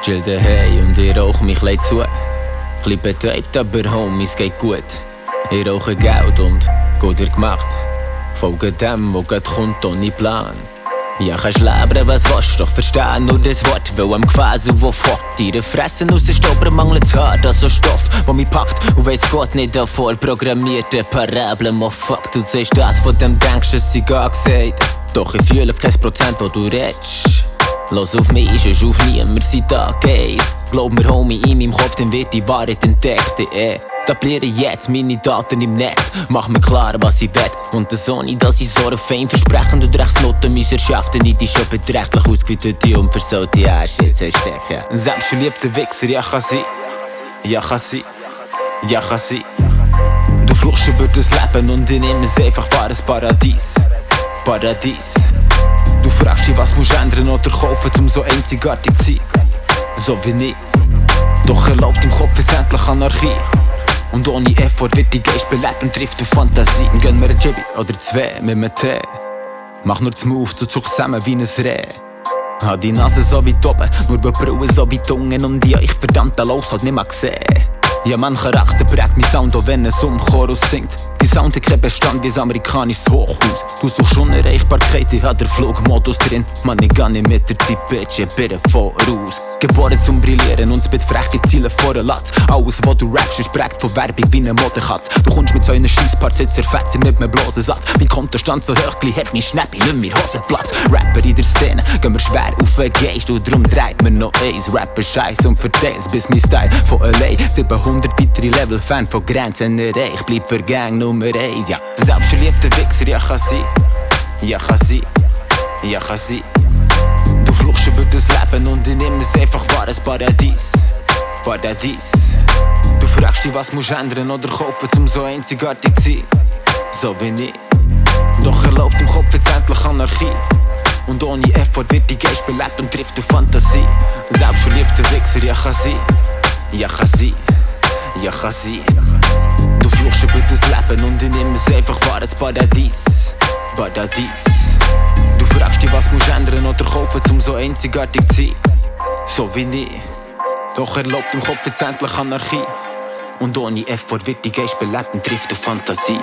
chill dehei und ich rauch mich chlei zu. Chli betöibt, aber Homies geht gut. Ich rauche Goud und Goud wird gemacht. Folge dem, wo Gott kommt, ohne Plan. Ja, kannst labre, was wosch, doch versta nur das Wort. Weil am Gefasel, wo fort ihre Frässe aus der Stouperet mangleds hart, also Stoff, wo mich packt und weiss Gott nicht davor. Programmierte Parabeln, oh fuck, du siehst das, von dem denkst, es sei gar gesagt. Doch ich fühle kein Prozent, wo du redst. Los auf mich, ist auf niemand sein Tag, ey. Glaub mir, Homie, in meinem Kopf, dann wird die Wahrheit entdeckt, ey. Etabliere jetzt meine Daten im Netz. Mach mir klar, was ich will. Und das ohne, dass ich so eine Fame versprechen und Rechtsnoten Meisterschaften nicht ist schon beträchtlich ausgewittete und versaute Arschitze stecken. Säubstverliebte Wixxer, ja kann sein. Ja kann sein. Ja kann sein. Du fluchst über das Leben und ich nehme es einfach war ein Paradies. Paradies. Du fragst dich, was musst du ändern oder kaufen, um so einzigartig zu sein. So wie ich. Doch erlaubt im Kopf ist endlich Anarchie. Und ohne Effort wird die Geist belebt und trifft auf Fantasie. Gönn mir ein Chibi oder zwei mit einem Tee. Mach nur das Move, du zuckst zusammen wie ein Reh. Ha die Nase so weit oben, nur die Brille so weit unten. Und ja, ich verdammt los halt nicht mehr gesehen. Ja, mein Charakter prägt mein Sound, auch wenn es Chorus singt. Die Sound hat keinen Bestand wie ein amerikanisches Hochhaus. Du suchst Unerreichbarkeit, ich hab den Flugmodus drin. Mann, ich geh nicht mit der Zeit, Bitch, ich bin voraus. Geboren zum Brillieren und spit freche Ziele vor der Latz. Alles, was du rappst, ist prägt von Werbung wie eine Modekatz. Du kommst mit so einer Scheissparts, jetzt zerfetzt sie mit einem bloßen Satz. Mein Kontostand so hoch, gleich hat mein Schnäppi nicht mehr Hosenplatz. Rapper in der Szene, gehen wir schwer auf den Geist. Und darum dreht mir noch eins. Rapper Scheiß und verteilt's, bis mein Style von LA 700 weitere Level, Fan von Grenzen erreicht. Bleib für Gang Nummer 1, ja. Säubstverliebte Wixxer, ja kann sein. Ja kann sein. Ja kann sein. Du fluchst über das Leben und ich nehme es einfach war ein Paradies. Paradies. Du fragst dich, was musst du ändern oder kaufen, um so einzigartig zu sein. So wie ich. Doch erlaubt im Kopf jetzt endlich Anarchie. Und ohne Effort wird die Geist belebt und trifft auf Fantasie. Säubstverliebte Wixxer, ja kann sein. Ja kann sein. Ja kann sein. Du fluchst über das Leben und ich nehme es einfach war ein Paradies. Paradies. Du fragst dich, was musst du ändern oder kaufen, um so einzigartig zu sein. So wie ich. Doch erlaubt im Kopf jetzt endlich Anarchie. Und ohne Effort wird die Geist belebt und trifft auf Fantasie.